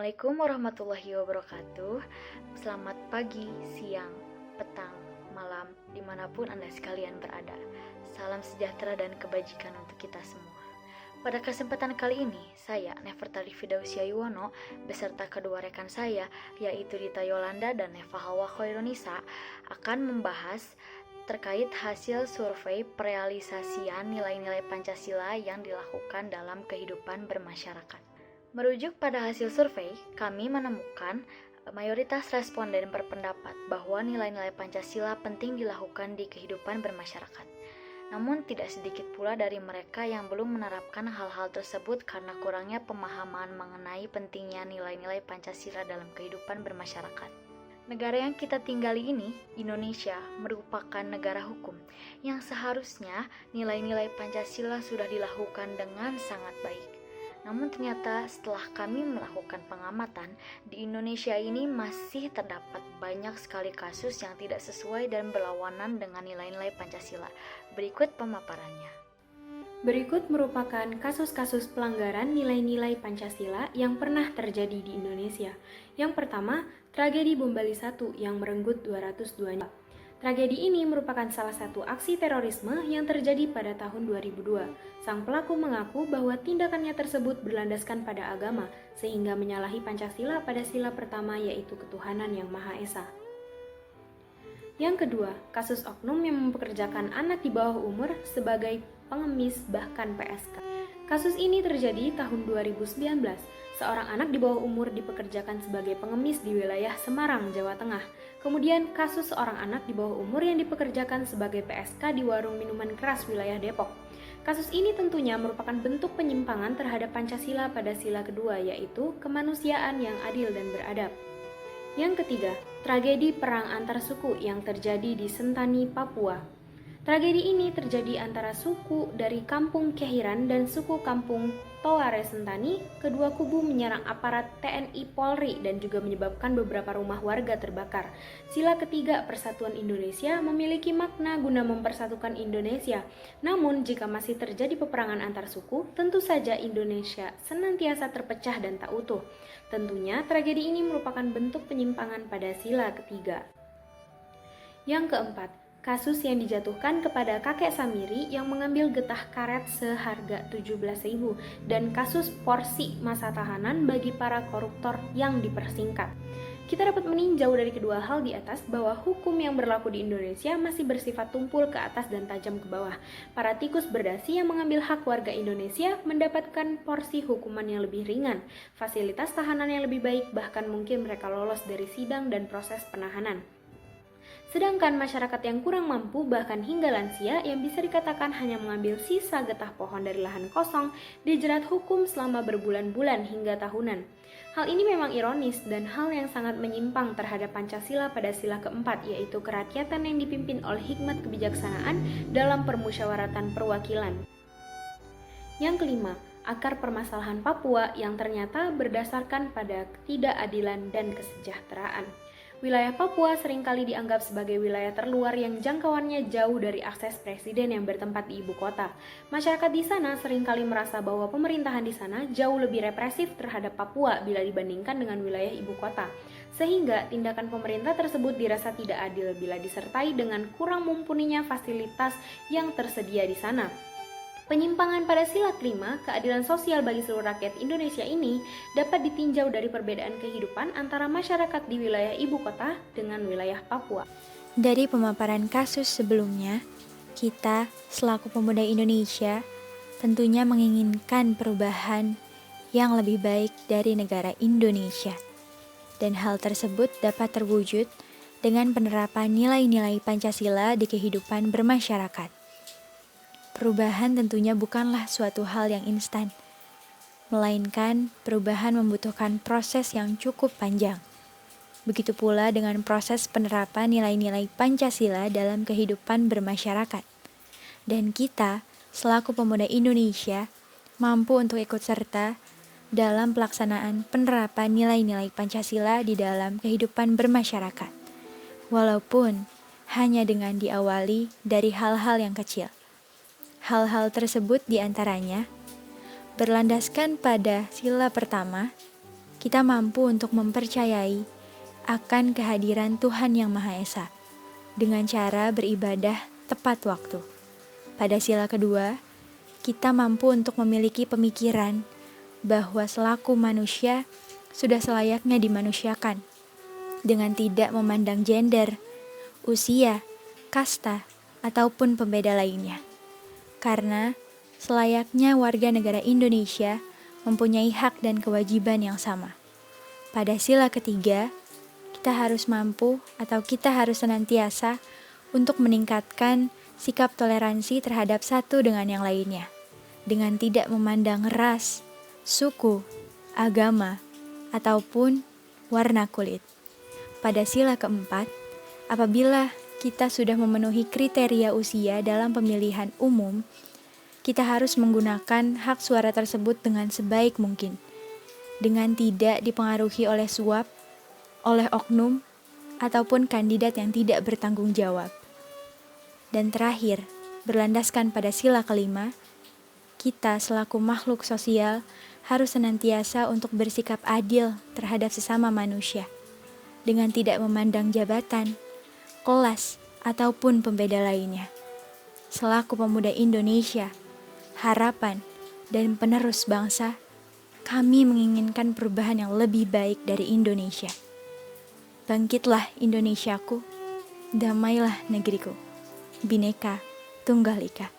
Assalamualaikum warahmatullahi wabarakatuh. Selamat pagi, siang, petang, malam, dimanapun Anda sekalian berada. Salam sejahtera dan kebajikan untuk kita semua. Pada kesempatan kali ini, saya, Nefertari Fidausia Yuwono, beserta kedua rekan saya, yaitu Dita Yolanda dan Neva Hawa Khoirunisa, akan membahas terkait hasil survei perealisasian nilai-nilai Pancasila yang dilakukan dalam kehidupan bermasyarakat. Merujuk pada hasil survei, kami menemukan mayoritas responden berpendapat bahwa nilai-nilai Pancasila penting dilakukan di kehidupan bermasyarakat. Namun tidak sedikit pula dari mereka yang belum menerapkan hal-hal tersebut karena kurangnya pemahaman mengenai pentingnya nilai-nilai Pancasila dalam kehidupan bermasyarakat. Negara yang kita tinggali ini, Indonesia, merupakan negara hukum yang seharusnya nilai-nilai Pancasila sudah dilakukan dengan sangat baik. Namun ternyata setelah kami melakukan pengamatan, di Indonesia ini masih terdapat banyak sekali kasus yang tidak sesuai dan berlawanan dengan nilai-nilai Pancasila. Berikut pemaparannya. Berikut merupakan kasus-kasus pelanggaran nilai-nilai Pancasila yang pernah terjadi di Indonesia. Yang pertama, tragedi Bom Bali 1 yang merenggut 202 nyawa. Tragedi ini merupakan salah satu aksi terorisme yang terjadi pada tahun 2002. Sang pelaku mengaku bahwa tindakannya tersebut berlandaskan pada agama, sehingga menyalahi Pancasila pada sila pertama yaitu ketuhanan yang Maha Esa. Yang kedua, kasus oknum yang mempekerjakan anak di bawah umur sebagai pengemis bahkan PSK. Kasus ini terjadi tahun 2019. Seorang anak di bawah umur dipekerjakan sebagai pengemis di wilayah Semarang, Jawa Tengah. Kemudian kasus seorang anak di bawah umur yang dipekerjakan sebagai PSK di warung minuman keras wilayah Depok. Kasus ini tentunya merupakan bentuk penyimpangan terhadap Pancasila pada sila kedua, yaitu kemanusiaan yang adil dan beradab. Yang ketiga, tragedi perang antar suku yang terjadi di Sentani, Papua. Tragedi ini terjadi antara suku dari kampung Kehiran dan suku kampung Toware Sentani. Kedua kubu menyerang aparat TNI Polri dan juga menyebabkan beberapa rumah warga terbakar. Sila ketiga Persatuan Indonesia memiliki makna guna mempersatukan Indonesia. Namun jika masih terjadi peperangan antar suku, tentu saja Indonesia senantiasa terpecah dan tak utuh. Tentunya tragedi ini merupakan bentuk penyimpangan pada sila ketiga. Yang keempat, kasus yang dijatuhkan kepada kakek Samiri yang mengambil getah karet seharga 17.000 dan kasus porsi masa tahanan bagi para koruptor yang dipersingkat. Kita dapat meninjau dari kedua hal di atas bahwa hukum yang berlaku di Indonesia masih bersifat tumpul ke atas dan tajam ke bawah. Para tikus berdasi yang mengambil hak warga Indonesia mendapatkan porsi hukuman yang lebih ringan, fasilitas tahanan yang lebih baik, bahkan mungkin mereka lolos dari sidang dan proses penahanan. Sedangkan masyarakat yang kurang mampu bahkan hingga lansia yang bisa dikatakan hanya mengambil sisa getah pohon dari lahan kosong dijerat hukum selama berbulan-bulan hingga tahunan. Hal ini memang ironis dan hal yang sangat menyimpang terhadap Pancasila pada sila keempat, yaitu kerakyatan yang dipimpin oleh hikmat kebijaksanaan dalam permusyawaratan perwakilan. Yang kelima, akar permasalahan Papua yang ternyata berdasarkan pada ketidakadilan dan kesejahteraan. Wilayah Papua seringkali dianggap sebagai wilayah terluar yang jangkauannya jauh dari akses presiden yang bertempat di ibu kota. Masyarakat di sana seringkali merasa bahwa pemerintahan di sana jauh lebih represif terhadap Papua bila dibandingkan dengan wilayah ibu kota. Sehingga tindakan pemerintah tersebut dirasa tidak adil bila disertai dengan kurang mumpuninya fasilitas yang tersedia di sana. Penyimpangan pada sila kelima, keadilan sosial bagi seluruh rakyat Indonesia ini dapat ditinjau dari perbedaan kehidupan antara masyarakat di wilayah ibu kota dengan wilayah Papua. Dari pemaparan kasus sebelumnya, kita selaku pemuda Indonesia tentunya menginginkan perubahan yang lebih baik dari negara Indonesia. Dan hal tersebut dapat terwujud dengan penerapan nilai-nilai Pancasila di kehidupan bermasyarakat. Perubahan tentunya bukanlah suatu hal yang instan, melainkan perubahan membutuhkan proses yang cukup panjang. Begitu pula dengan proses penerapan nilai-nilai Pancasila dalam kehidupan bermasyarakat. Dan kita, selaku pemuda Indonesia, mampu untuk ikut serta dalam pelaksanaan penerapan nilai-nilai Pancasila di dalam kehidupan bermasyarakat. Walaupun hanya dengan diawali dari hal-hal yang kecil. Hal-hal tersebut diantaranya berlandaskan pada sila pertama, kita mampu untuk mempercayai akan kehadiran Tuhan Yang Maha Esa dengan cara beribadah tepat waktu. Pada sila kedua, kita mampu untuk memiliki pemikiran bahwa selaku manusia sudah selayaknya dimanusiakan dengan tidak memandang gender, usia, kasta, ataupun pembeda lainnya. Karena selayaknya warga negara Indonesia mempunyai hak dan kewajiban yang sama. Pada sila ketiga, kita harus mampu atau kita harus senantiasa untuk meningkatkan sikap toleransi terhadap satu dengan yang lainnya, dengan tidak memandang ras, suku, agama, ataupun warna kulit. Pada sila keempat, apabila kita sudah memenuhi kriteria usia dalam pemilihan umum, kita harus menggunakan hak suara tersebut dengan sebaik mungkin, dengan tidak dipengaruhi oleh suap, oleh oknum, ataupun kandidat yang tidak bertanggung jawab. Dan terakhir, berlandaskan pada sila kelima, kita selaku makhluk sosial harus senantiasa untuk bersikap adil terhadap sesama manusia, dengan tidak memandang jabatan, kelas, ataupun pembeda lainnya. Selaku pemuda Indonesia, harapan, dan penerus bangsa, kami menginginkan perubahan yang lebih baik dari Indonesia. Bangkitlah Indonesiaku, damailah negeriku, Bhinneka Tunggal Ika.